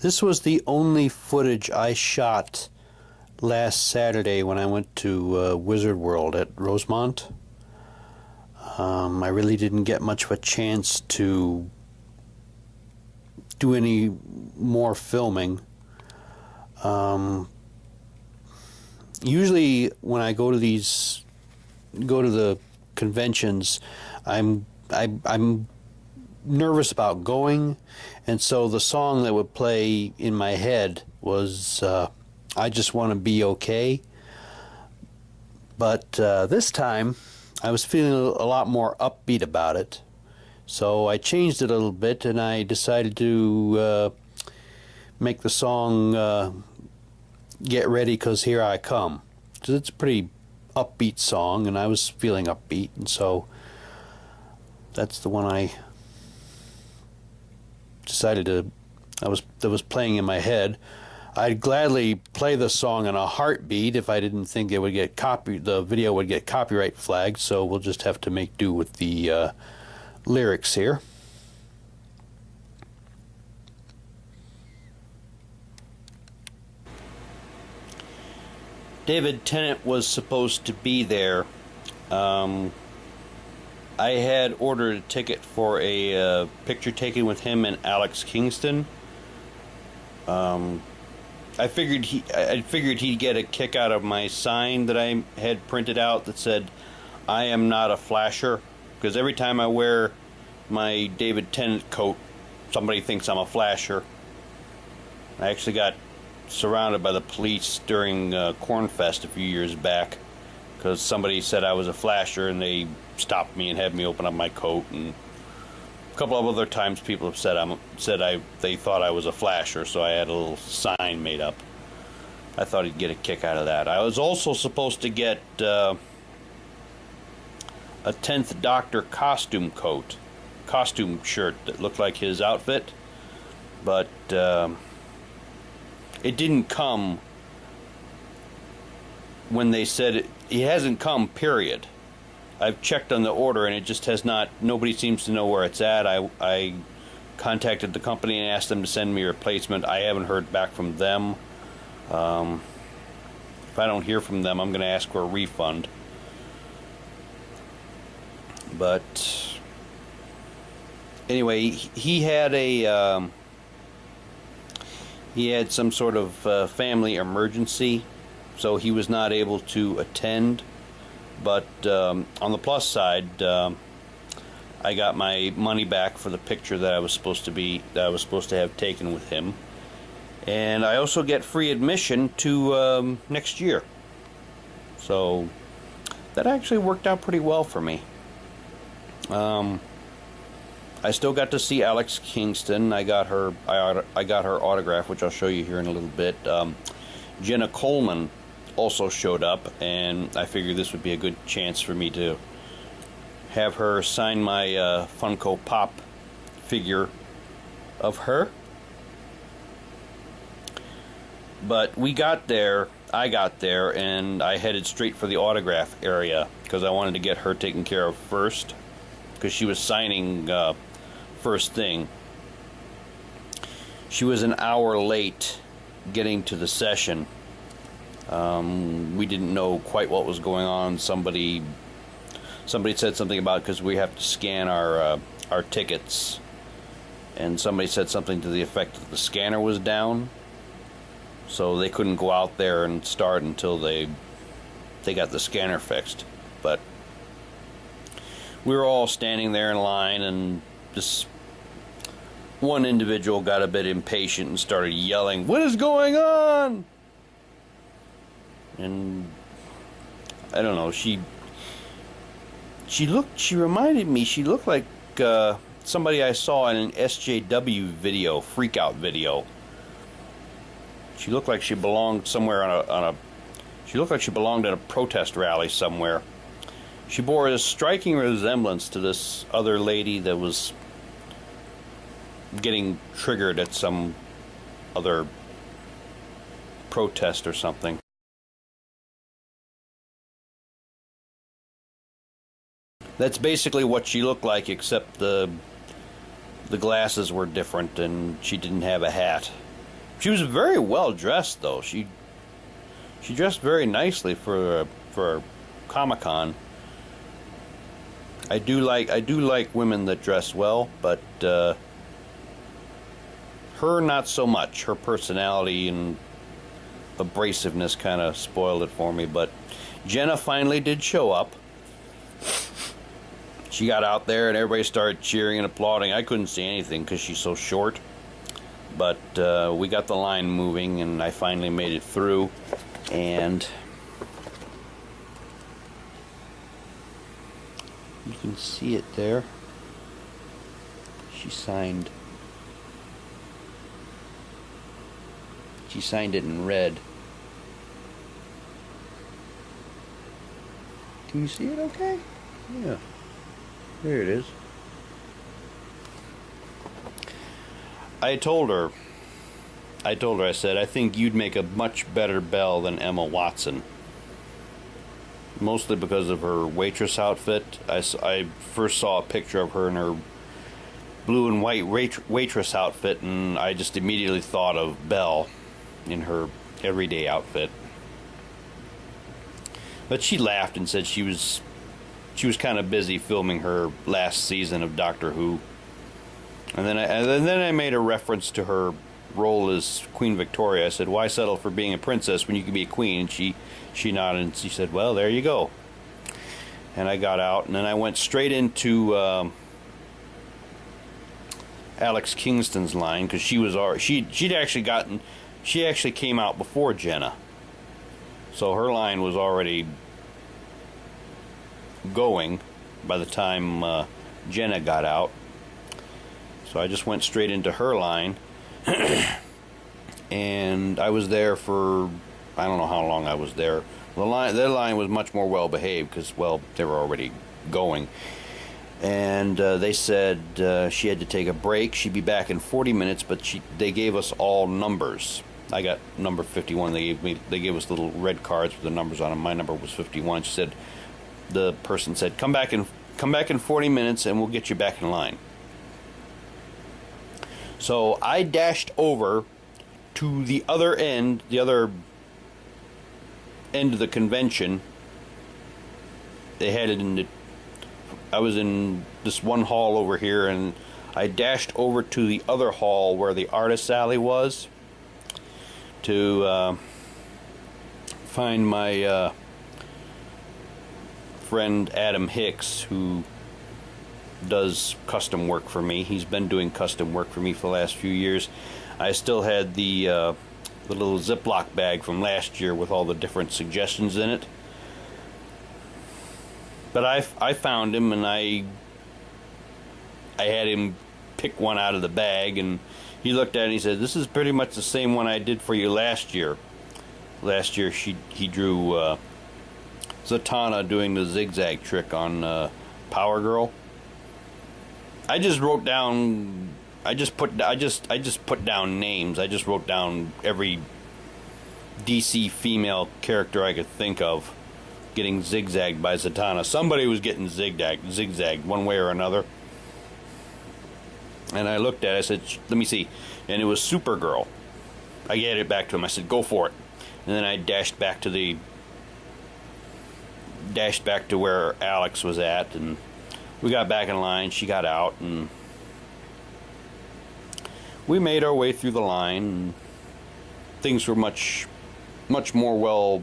This was the only footage I shot last Saturday when I went to Wizard World at Rosemont. I really didn't get much of a chance to do any more filming. Usually when I go to the conventions, I'm nervous about going, and so the song that would play in my head was I Just Want to Be Okay. But this time I was feeling a lot more upbeat about it, so I changed it a little bit and I decided to make the song Get Ready 'Cause Here I Come. So it's a pretty upbeat song, and I was feeling upbeat, and so that's the one I decided that was playing in my head. I'd gladly play the song in a heartbeat if I didn't think it would get the video would get copyright flagged, so we'll just have to make do with the lyrics here. David Tennant was supposed to be there. I had ordered a ticket for a picture taken with him and Alex Kingston. I figured he'd get a kick out of my sign that I had printed out that said, "I am not a flasher," because every time I wear my David Tennant coat, somebody thinks I'm a flasher. I actually got surrounded by the police during Cornfest a few years back because somebody said I was a flasher, and they stopped me and had me open up my coat. And a couple of other times people have said they thought I was a flasher, so I had a little sign made up. I thought he'd get a kick out of that. I was also supposed to get a 10th Doctor costume shirt that looked like his outfit, but it didn't come when they said it. It hasn't come, period. I've checked on the order and it just has not. Nobody seems to know where it's at. I contacted the company and asked them to send me a replacement. I haven't heard back from them. If I don't hear from them, I'm going to ask for a refund. But anyway, he had some sort of family emergency, so he was not able to attend. But on the plus side, I got my money back for the picture that I was supposed to have taken with him, and I also get free admission to next year. So that actually worked out pretty well for me. I still got to see Alex Kingston. I got her autograph, which I'll show you here in a little bit. Jenna Coleman also showed up, and I figured this would be a good chance for me to have her sign my Funko Pop figure of her. But I got there, and I headed straight for the autograph area because I wanted to get her taken care of first, because she was signing first thing. She was an hour late getting to the session. We didn't know quite what was going on. Somebody said something about, because we have to scan our tickets, and somebody said something to the effect that the scanner was down, so they couldn't go out there and start until they got the scanner fixed. But we were all standing there in line, and this one individual got a bit impatient and started yelling, "What is going on?" And I don't know, she reminded me, she looked like somebody I saw in an SJW video, freakout video. She looked like she belonged somewhere she looked like she belonged at a protest rally somewhere. She bore a striking resemblance to this other lady that was getting triggered at some other protest or something. That's basically what she looked like, except the glasses were different and she didn't have a hat. She was very well dressed, though. She dressed very nicely for Comic-Con. I do like women that dress well, but her not so much. Her personality and abrasiveness kind of spoiled it for me. But Jenna finally did show up. She got out there and everybody started cheering and applauding. I couldn't see anything because she's so short. But we got the line moving and I finally made it through. And you can see it there. She signed it in red. Can you see it okay? Yeah. There it is. I told her, I said, I think you'd make a much better Belle than Emma Watson. Mostly because of her waitress outfit. I first saw a picture of her in her blue and white waitress outfit, and I just immediately thought of Belle in her everyday outfit. But she laughed and said she was kind of busy filming her last season of Doctor Who. And then I made a reference to her role as Queen Victoria. I said, why settle for being a princess when you can be a queen? And she nodded and she said, well, there you go. And I got out, and then I went straight into Alex Kingston's line, because she actually came out before Jenna. So her line was already going by the time Jenna got out. So I just went straight into her line. And I was there for, I don't know how long I was there. Their line was much more well behaved because, well, they were already going. And they said she had to take a break. She'd be back in 40 minutes, but they gave us all numbers. I got number 51. They gave us little red cards with the numbers on them. My number was 51. She said, the person said, come back in 40 minutes and we'll get you back in line. So I dashed over to the other end of the convention. They had it I was in this one hall over here, and I dashed over to the other hall where the artist alley was to find my friend Adam Hicks, who does custom work for me. He's been doing custom work for me for the last few years. I still had the little Ziploc bag from last year with all the different suggestions in it. But I found him, and I had him pick one out of the bag, and he looked at it and he said, this is pretty much the same one I did for you last year. Last year he drew Zatanna doing the zigzag trick on Power Girl. I just wrote down. I just put down names. I just wrote down every DC female character I could think of getting zigzagged by Zatanna. Somebody was getting zigzagged one way or another. And I looked at it. I said, "Let me see," and it was Supergirl. I gave it back to him. I said, "Go for it." And then I dashed back to where Alex was at, and we got back in line. She got out, and we made our way through the line. And things were much more well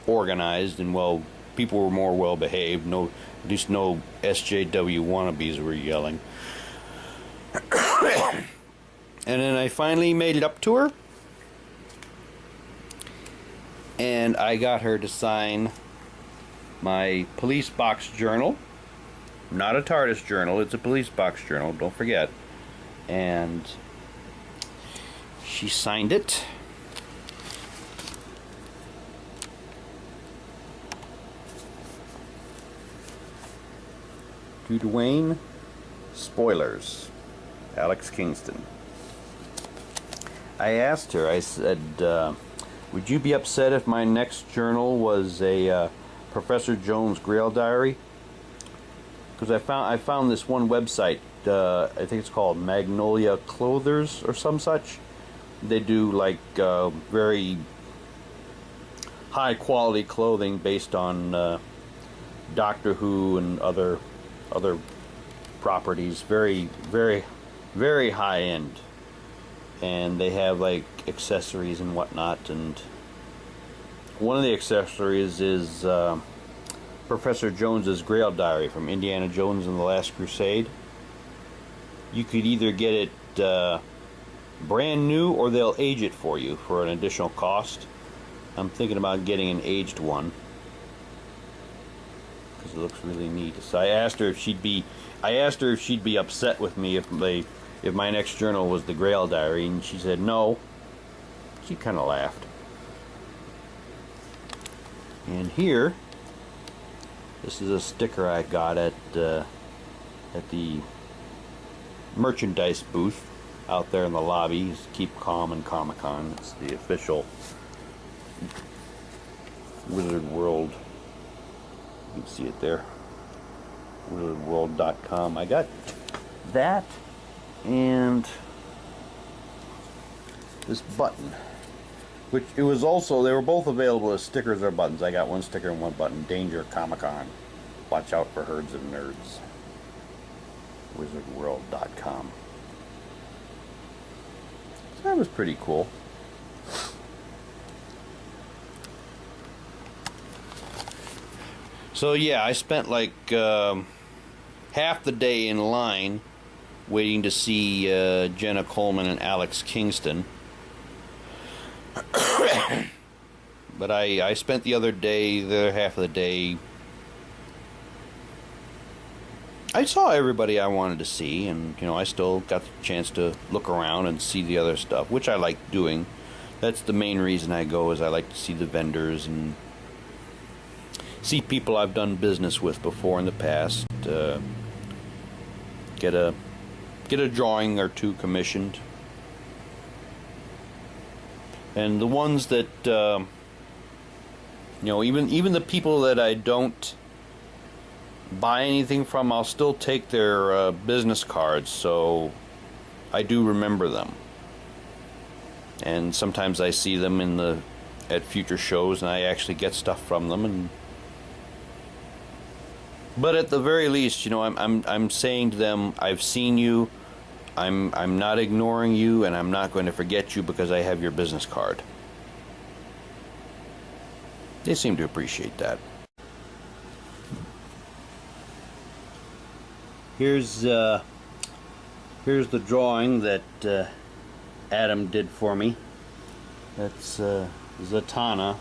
organized, and people were more well behaved. At least no SJW wannabes were yelling. And then I finally made it up to her, and I got her to sign my police box journal. Not a TARDIS journal, it's a police box journal, don't forget. And she signed it. To Dwayne, spoilers, Alex Kingston. I asked her, I said, would you be upset if my next journal was a Professor Jones Grail diary? Because I found this one website, I think it's called Magnolia Clothers or some such, They do like very high quality clothing based on Doctor Who and other properties. Very, very, very high end. And they have like accessories and whatnot. And one of the accessories is Professor Jones's Grail Diary from Indiana Jones and the Last Crusade. You could either get it brand new, or they'll age it for you for an additional cost. I'm thinking about getting an aged one because it looks really neat. So I asked her if she'd be upset with me if my next journal was the Grail Diary, and she said no. She kind of laughed. And here, this is a sticker I got at the merchandise booth out there in the lobby. It's Keep Calm and Comic-Con. It's the official Wizard World. You can see it there. WizardWorld.com. I got that and this button, which it was also, they were both available as stickers or buttons. I got one sticker and one button. Danger Comic-Con. Watch out for herds of nerds. WizardWorld.com. So that was pretty cool. So yeah, I spent like half the day in line waiting to see Jenna Coleman and Alex Kingston. But I spent the other half of the day, I saw everybody I wanted to see, and you know, I still got the chance to look around and see the other stuff, which I like doing. That's the main reason I go, is I like to see the vendors and see people I've done business with before in the past. Get a drawing or two commissioned. And the ones that you know, even the people that I don't buy anything from, I'll still take their business cards, so I do remember them. And sometimes I see them at future shows, and I actually get stuff from them. But at the very least, you know, I'm saying to them, I've seen you. I'm not ignoring you, and I'm not going to forget you because I have your business card. They seem to appreciate that. Here's the drawing that Adam did for me. That's Zatanna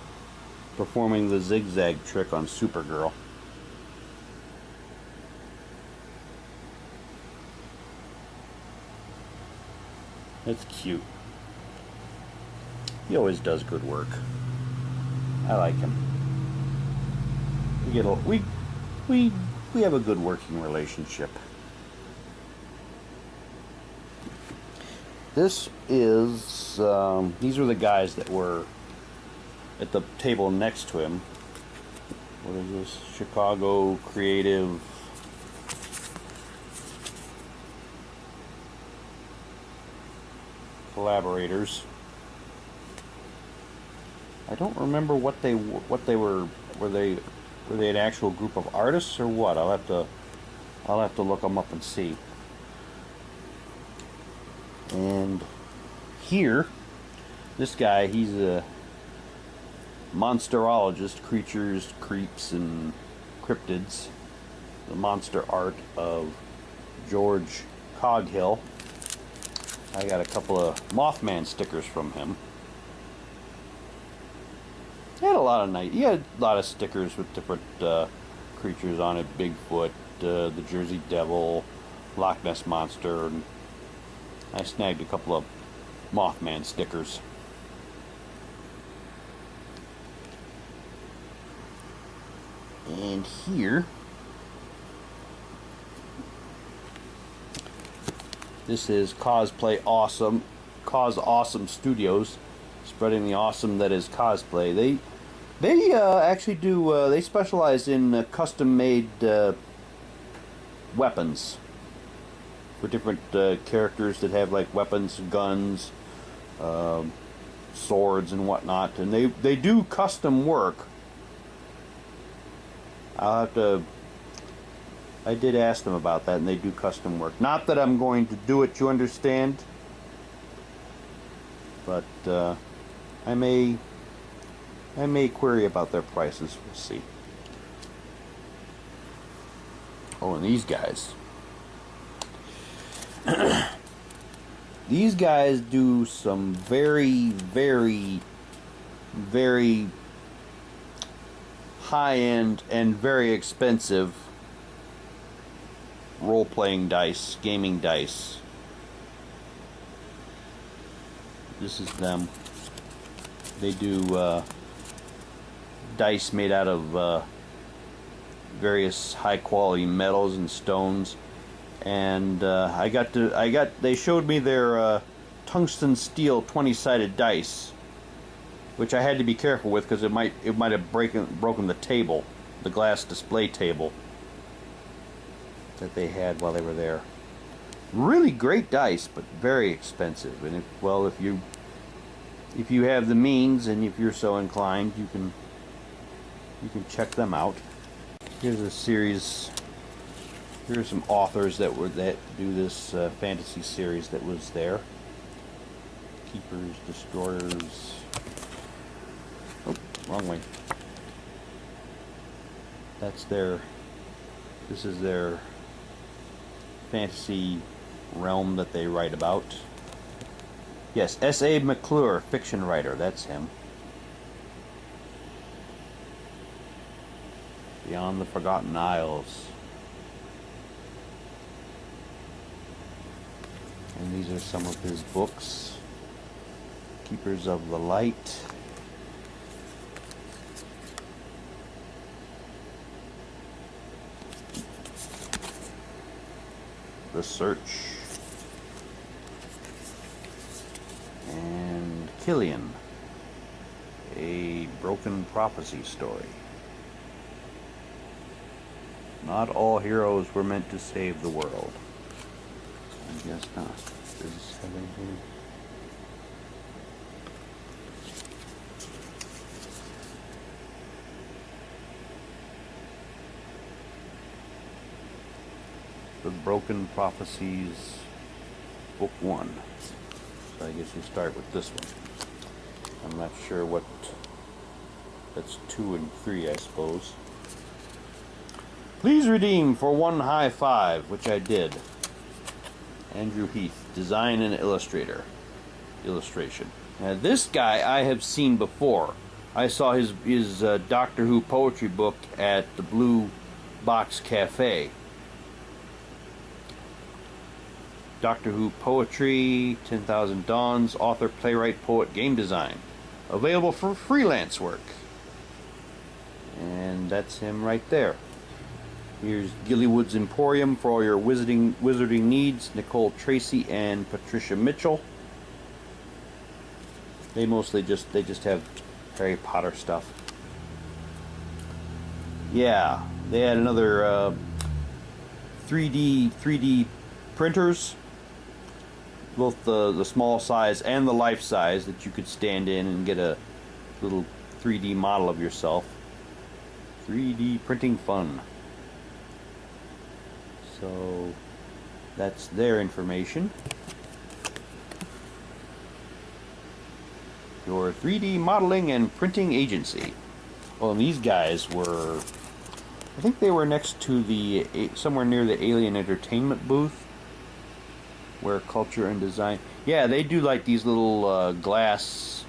performing the zigzag trick on Supergirl. That's cute. He always does good work. I like him. We have a good working relationship. This is these were the guys that were at the table next to him. What is this? Chicago Creative Collaborators. I don't remember what they were. Were they an actual group of artists or what? I'll have to look them up and see. And here, this guy, he's a monsterologist, creatures, creeps, and cryptids. The monster art of George Coghill. I got a couple of Mothman stickers from him. He had a lot of stickers with different creatures on it. Bigfoot, the Jersey Devil, Loch Ness Monster, and I snagged a couple of Mothman stickers. And here, this is Cosplay Awesome, Cos Awesome Studios, spreading the awesome that is cosplay. They actually do. They specialize in custom-made weapons for different characters that have like weapons, guns, swords and whatnot, and they do custom work. I'll have to. I did ask them about that, and they do custom work. Not that I'm going to do it, you understand, but I may query about their prices. We'll see. Oh, and these guys. These guys do some very, very, very high-end and very expensive role-playing dice, gaming dice. This is them. They do dice made out of various high-quality metals and stones. And they showed me their tungsten steel 20-sided dice, which I had to be careful with because it might have broken the table, the glass display table that they had while they were there. Really great dice, but very expensive. And if you have the means and if you're so inclined, you can check them out. Here's a series. Here are some authors that do this fantasy series that was there. Keepers, Destroyers. Oh, wrong way. That's their. This is their fantasy realm that they write about. Yes, S.A. McClure, fiction writer. That's him. Beyond the Forgotten Isles. And these are some of his books. Keepers of the Light. The Search. And Killian. A Broken Prophecy story. Not all heroes were meant to save the world. I guess not. Does this have anything? The Broken Prophecies, Book 1. So I guess you start with this one. I'm not sure what... That's 2 and 3, I suppose. Please redeem for 1 high 5, which I did. Andrew Heath, design and illustration. Now this guy I have seen before. I saw his Doctor Who poetry book at the Blue Box Cafe. Doctor Who poetry, 10,000 Dawns, author, playwright, poet, game design. Available for freelance work. And that's him right there. Here's Gillywood's Emporium for all your wizarding needs. Nicole Tracy and Patricia Mitchell. They just have Harry Potter stuff. Yeah, they had another 3D printers, both the small size and the life size that you could stand in and get a little 3D model of yourself. 3D printing fun. So that's their information. Your 3D modeling and printing agency. Well, and these guys were, I think they were next to the, somewhere near the Alien Entertainment booth, where culture and design. Yeah, they do like these little glass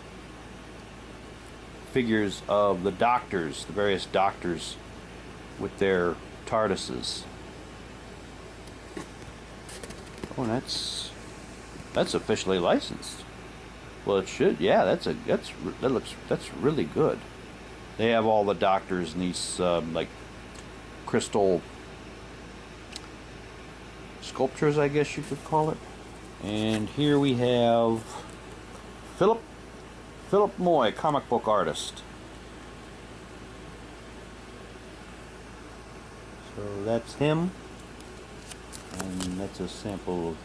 figures of the doctors, the various doctors with their TARDISes. Oh, and that's officially licensed. Well, it should. Yeah, that's really good. They have all the doctors in these like crystal sculptures, I guess you could call it. And here we have Philip Moy, comic book artist. So that's him. And that's a sample of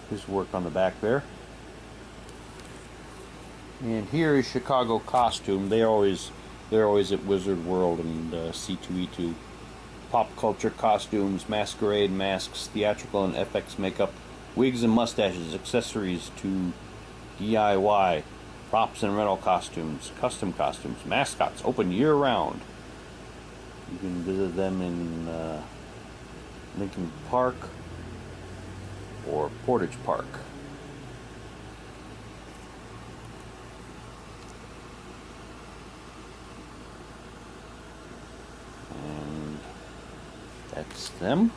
his work on the back there. And here is Chicago Costume. they're always at Wizard World and C2E2. Pop culture costumes, masquerade masks, theatrical and FX makeup, wigs and mustaches, accessories to DIY, props and rental costumes, custom costumes, mascots, open year-round. You can visit them in Lincoln Park or Portage Park. And that's them.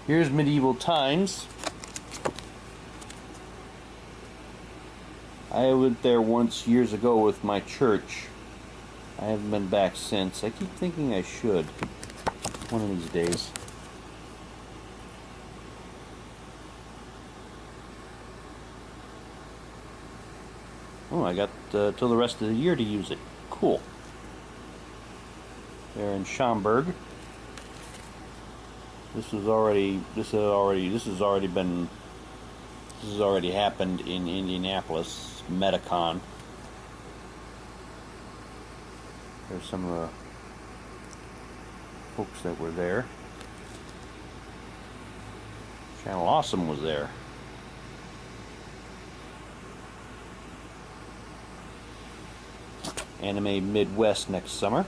Here's Medieval Times. I went there once years ago with my church. I haven't been back since. I keep thinking I should one of these days. Oh, I got till the rest of the year to use it. Cool. They're in Schaumburg. This has already happened in Indianapolis, Metacon. There's some of the folks that were there. Channel Awesome was there. Anime Midwest next summer.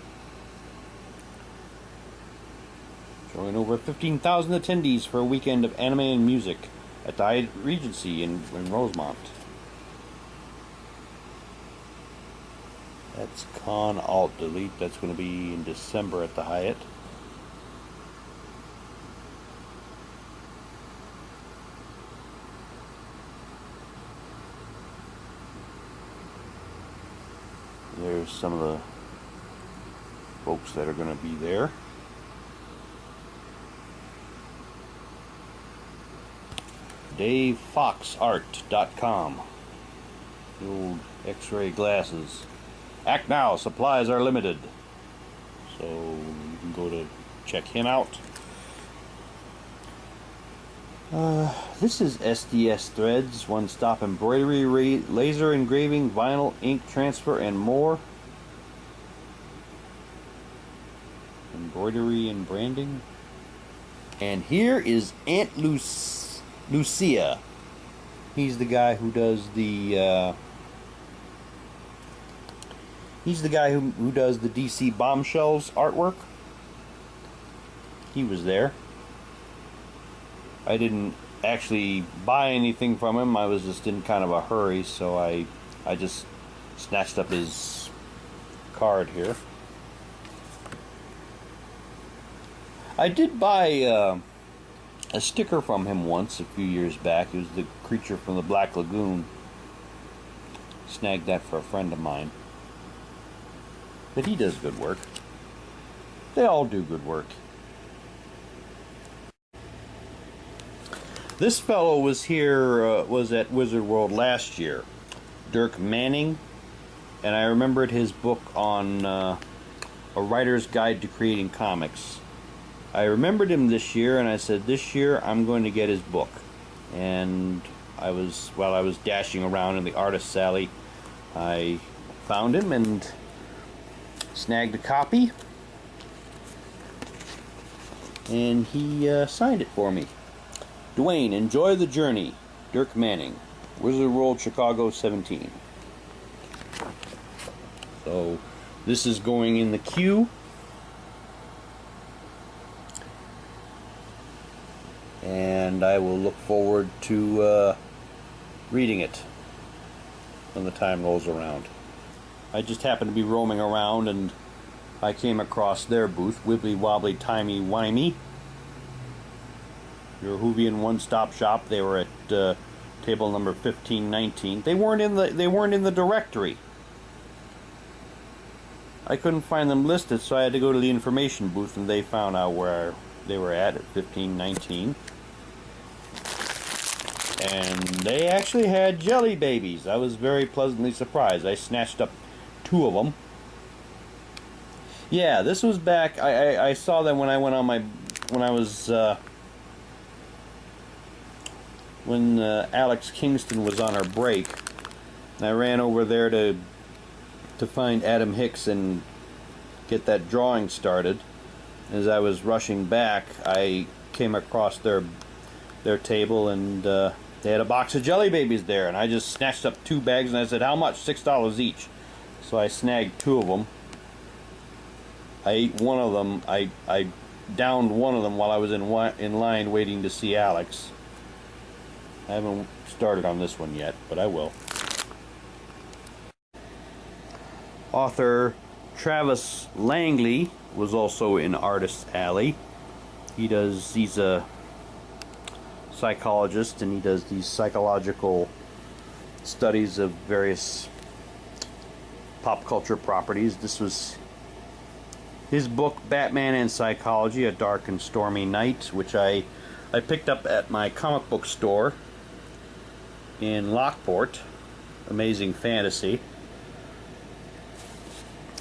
Showing over 15,000 attendees for a weekend of anime and music at the Hyatt Regency in Rosemont. That's Con Alt Delete. That's going to be in December at the Hyatt. There's some of the folks that are going to be there. DaveFoxArt.com. The old X-ray glasses. Act now, supplies are limited. So you can go to check him out. This is SDS Threads, one-stop embroidery, laser engraving, vinyl, ink transfer, and more. Embroidery and branding. And here is Aunt Lucia. He's the guy who does the who does the DC Bombshells artwork. He was there. I didn't actually buy anything from him. I was just in kind of a hurry, so I just snatched up his card here. I did buy a sticker from him once a few years back. It was the creature from the Black Lagoon. Snagged that for a friend of mine. But he does good work. They all do good work. This fellow was here, was at Wizard World last year. Dirk Manning. And I remembered his book on A Writer's Guide to Creating Comics. I remembered him this year, and I said, this year I'm going to get his book. And while I was dashing around in the Artist's Alley, I found him and snagged a copy. And he signed it for me. Dwayne, enjoy the journey. Dirk Manning, Wizard World, Chicago 17. So, this is going in the queue. And I will look forward to reading it when the time rolls around. I just happened to be roaming around and I came across their booth, Wibbly Wobbly Timey Wimey. Your Whovian one-stop shop. They were at table number 1519. They weren't in the directory. I couldn't find them listed, so I had to go to the information booth, and they found out where they were at 1519. And they actually had Jelly Babies. I was very pleasantly surprised. I snatched up 2 of them. Yeah, this was back. I saw them when I went on when Alex Kingston was on her break. I ran over there to find Adam Hicks and get that drawing started. As I was rushing back, I came across their table, and they had a box of Jelly Babies there, and I just snatched up 2 bags and I said, "How much?" $6 each. So I snagged 2 of them. I ate one of them. I downed one of them while I was in line waiting to see Alex. I haven't started on this one yet, but I will. Author Travis Langley was also in Artist Alley. He's a psychologist, and he does these psychological studies of various pop culture properties. This was his book, Batman and Psychology, A Dark and Stormy Night, which I picked up at my comic book store in Lockport, Amazing Fantasy.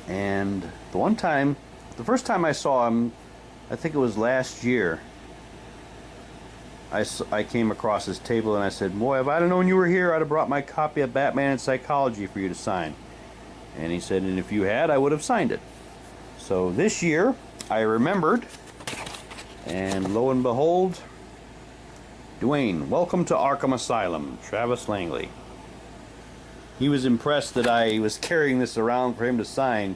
And the first time I saw him, I think it was last year, I came across his table and I said, "Boy, if I'd have known you were here, I'd have brought my copy of Batman and Psychology for you to sign." And he said, "And if you had, I would have signed it." So this year, I remembered, and lo and behold, Dwayne, welcome to Arkham Asylum, Travis Langley. He was impressed that I was carrying this around for him to sign,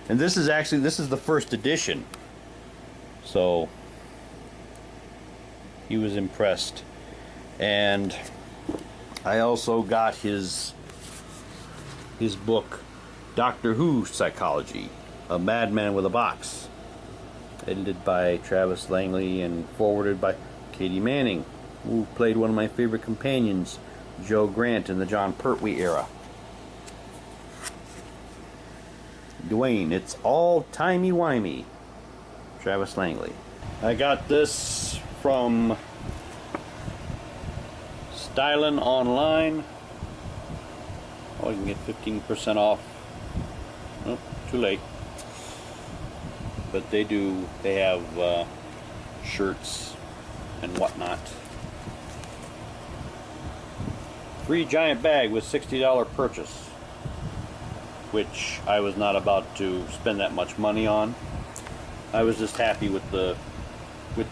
and this is the first edition. So he was impressed. And I also got his book, Doctor Who Psychology, A Madman with a Box, edited by Travis Langley and forwarded by Katie Manning, who played one of my favorite companions, Joe Grant, in the John Pertwee era. Dwayne, it's all timey-wimey. Travis Langley. I got this from Stylin' Online. Oh, you can get 15% off. Oh, too late. But they have shirts and whatnot. Free giant bag with $60 purchase, which I was not about to spend that much money on. I was just happy with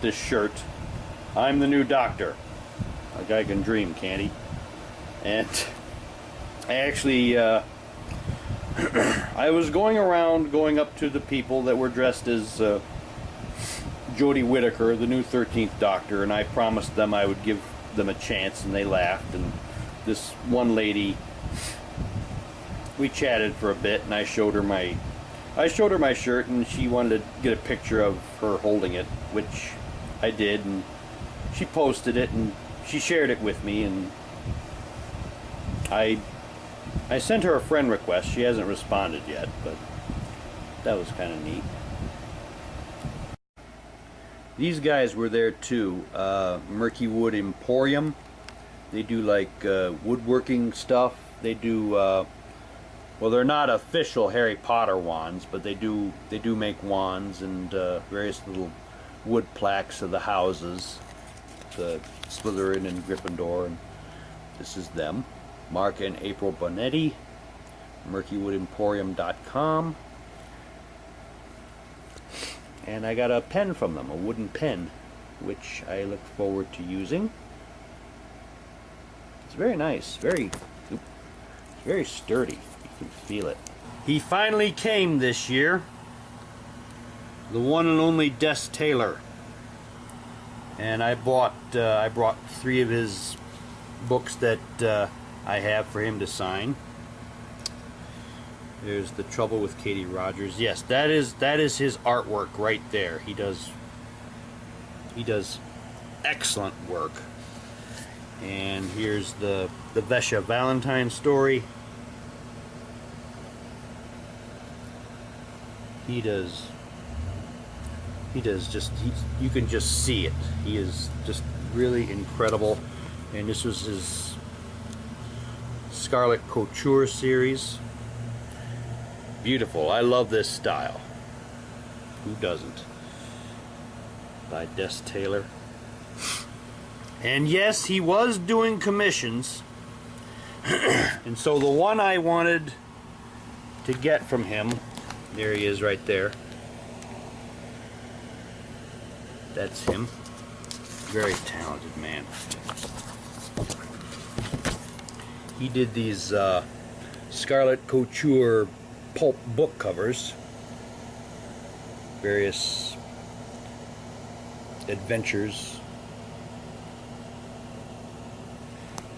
this shirt. I'm the new doctor. A guy can dream, can't he? And I actually I was going up to the people that were dressed as Jodie Whittaker, the new 13th Doctor, and I promised them I would give them a chance, and they laughed. And this one lady, we chatted for a bit, and I showed her my shirt, and she wanted to get a picture of her holding it, which I did, and she posted it, and she shared it with me, and I sent her a friend request. She hasn't responded yet, but that was kind of neat. These guys were there too, Murky Wood Emporium. They do like woodworking stuff. They do well, they're not official Harry Potter wands, but they do make wands and various little wood plaques of the houses, the Slytherin and Gryffindor, and this is them. Mark and April Bonetti, murkywoodemporium.com. And I got a pen from them, a wooden pen, which I look forward to using. It's very nice, very sturdy. You can feel it. He finally came this year. The one and only Des Taylor. And I brought 3 of his books that I have for him to sign. There's The Trouble with Katie Rogers. Yes, that is his artwork right there. He does excellent work. And here's the Vesha Valentine story. He does just, you can just see it. He is just really incredible. And this was his Scarlet Couture series. Beautiful. I love this style. Who doesn't? By Des Taylor. And yes, he was doing commissions. And so the one I wanted to get from him, there he is right there. That's him. Very talented man. He did these Scarlet Couture pulp book covers. Various adventures.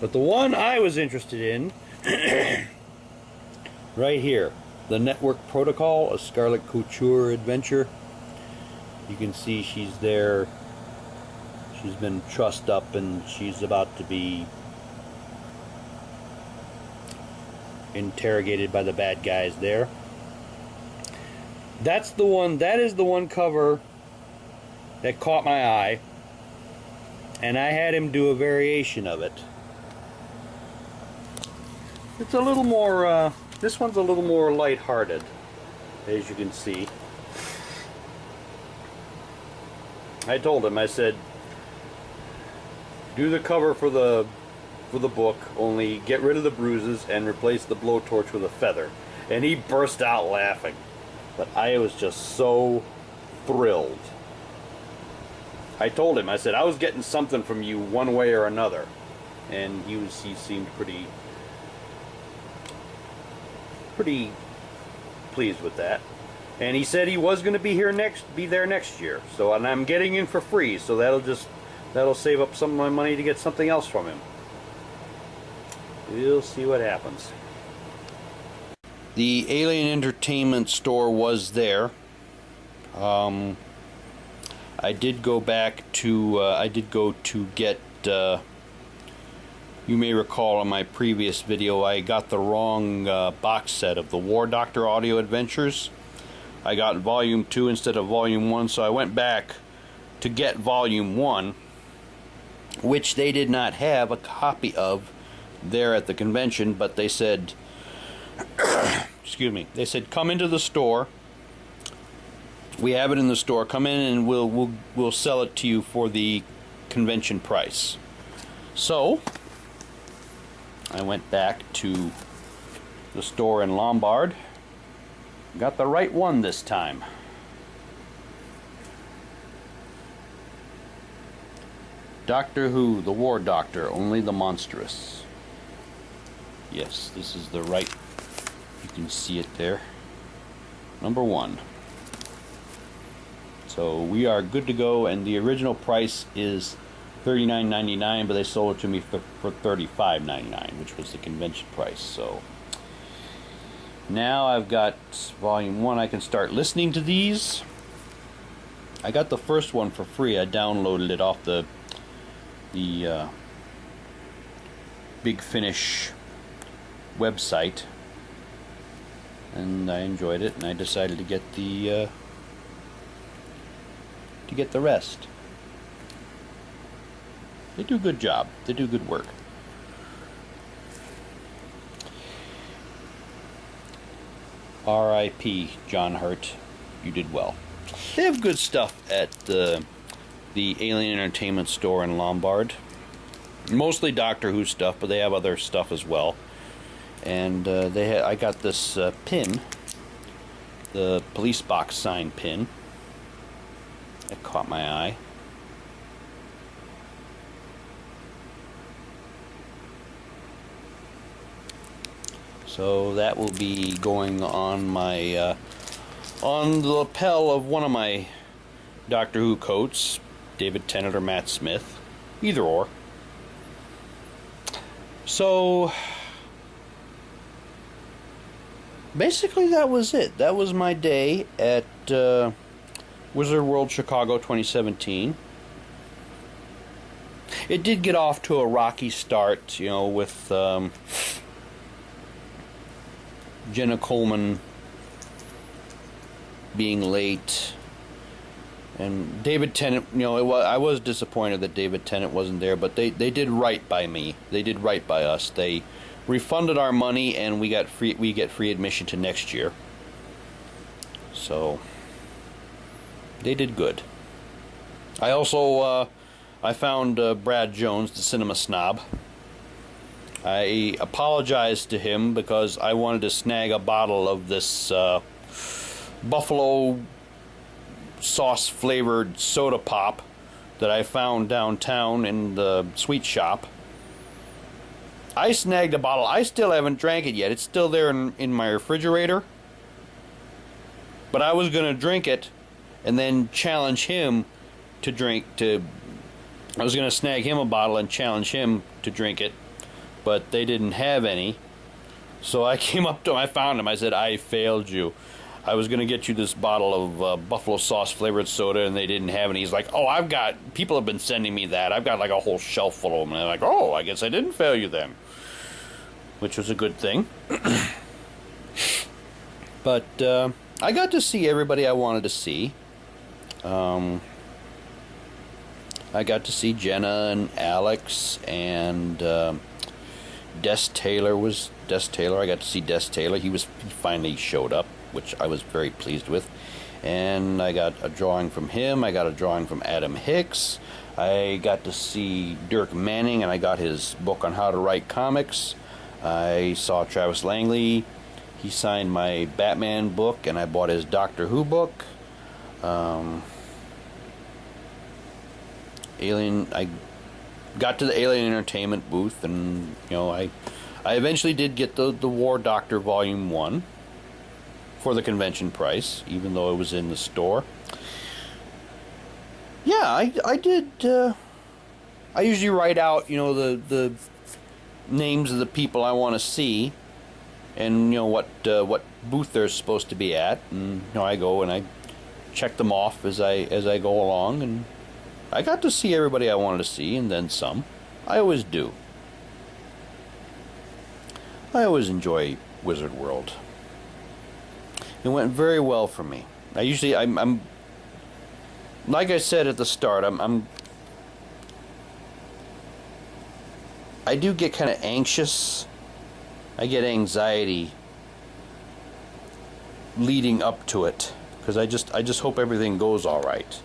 But the one I was interested in, right here, the Network Protocol, a Scarlet Couture adventure. You can see she's there. She's been trussed up and she's about to be interrogated by the bad guys there. That's the one, that is the one cover that caught my eye, and I had him do a variation of it. It's a little more, this one's a little more lighthearted, as you can see. I told him, I said, do the cover for the book, only get rid of the bruises and replace the blowtorch with a feather. And he burst out laughing. But I was just so thrilled. I told him, I said, I was getting something from you one way or another. And he seemed pretty pleased with that. And he said he was going to be there next year. So, and I'm getting in for free, so that'll save up some of my money to get something else from him. We'll see what happens. The Alien Entertainment store was there. I did go back to, get, you may recall on my previous video, I got the wrong box set of the War Doctor Audio Adventures. I got Volume 2 instead of Volume 1, so I went back to get Volume 1, which they did not have a copy of there at the convention, but they said, excuse me, they said, come into the store. We have it in the store. Come in and we'll sell it to you for the convention price. So I went back to the store in Lombard. Got the right one this time. Doctor Who, the War Doctor, only the monstrous. Yes, this is the right. You can see it there. Number 1. So we are good to go, and the original price is $39.99, but they sold it to me for $35.99, which was the convention price. So now I've got Volume 1. I can start listening to these. I got the first one for free. I downloaded it off the Big Finish website, and I enjoyed it, and I decided to get the rest. They do a good job. They do good work. R.I.P. John Hurt. You did well. They have good stuff at the Alien Entertainment store in Lombard. Mostly Doctor Who stuff, but they have other stuff as well. And I got this pin, the police box sign pin. That caught my eye. So that will be going on my on the lapel of one of my Doctor Who coats, David Tennant or Matt Smith, either or. So basically that was it. That was my day at Wizard World Chicago 2017. It did get off to a rocky start, you know, with Jenna Coleman being late, and David Tennant, you know, I was disappointed that David Tennant wasn't there, but they did right by me. They did right by us. They refunded our money, and we get free admission to next year. So they did good. I also I found Brad Jones, the cinema snob, I apologized to him because I wanted to snag a bottle of this buffalo sauce flavored soda pop that I found downtown in the sweet shop. I snagged a bottle. I still haven't drank it yet. It's still there in my refrigerator. But I was going to drink it and then challenge him to drink I was going to snag him a bottle and challenge him to drink it, but they didn't have any. So I came up to him, I found him, I said, I failed you. I was going to get you this bottle of buffalo sauce flavored soda, and they didn't have any. He's like, oh, people have been sending me that. I've got like a whole shelf full of them. And I'm like, oh, I guess I didn't fail you then. Which was a good thing. But I got to see everybody I wanted to see. I got to see Jenna and Alex and Des Taylor. I got to see Des Taylor. He finally showed up, which I was very pleased with. And I got a drawing from him. I got a drawing from Adam Hicks. I got to see Dirk Manning, and I got his book on how to write comics. I saw Travis Langley. He signed my Batman book, and I bought his Doctor Who book. I got to the Alien Entertainment booth, and I eventually did get the War Doctor Volume 1 for the convention price, even though it was in the store. Yeah, I did. I usually write out, the names of the people I want to see, and what booth they're supposed to be at, and I go and I check them off as I go along, and I got to see everybody I wanted to see, and then some. I always do. I always enjoy Wizard World. It went very well for me. I'm like I said at the start, I do get kind of anxious. I get anxiety leading up to it, because I just hope everything goes all right.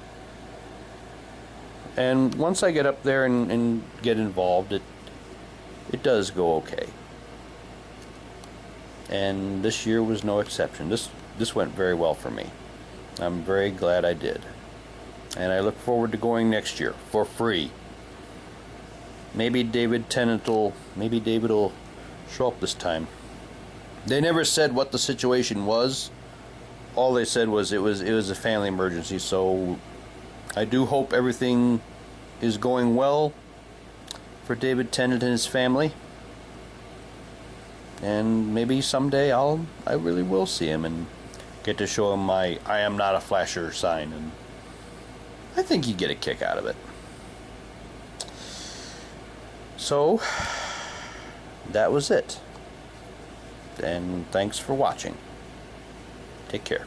And once I get up there and get involved, it does go okay. And this year was no exception. This went very well for me. I'm very glad I did. And I look forward to going next year for free. Maybe David will show up this time. They never said what the situation was. All they said was it was a family emergency, so I do hope everything is going well for David Tennant and his family. And maybe someday I really will see him and get to show him my I am not a flasher sign, and I think he'd get a kick out of it. So that was it. And thanks for watching. Take care.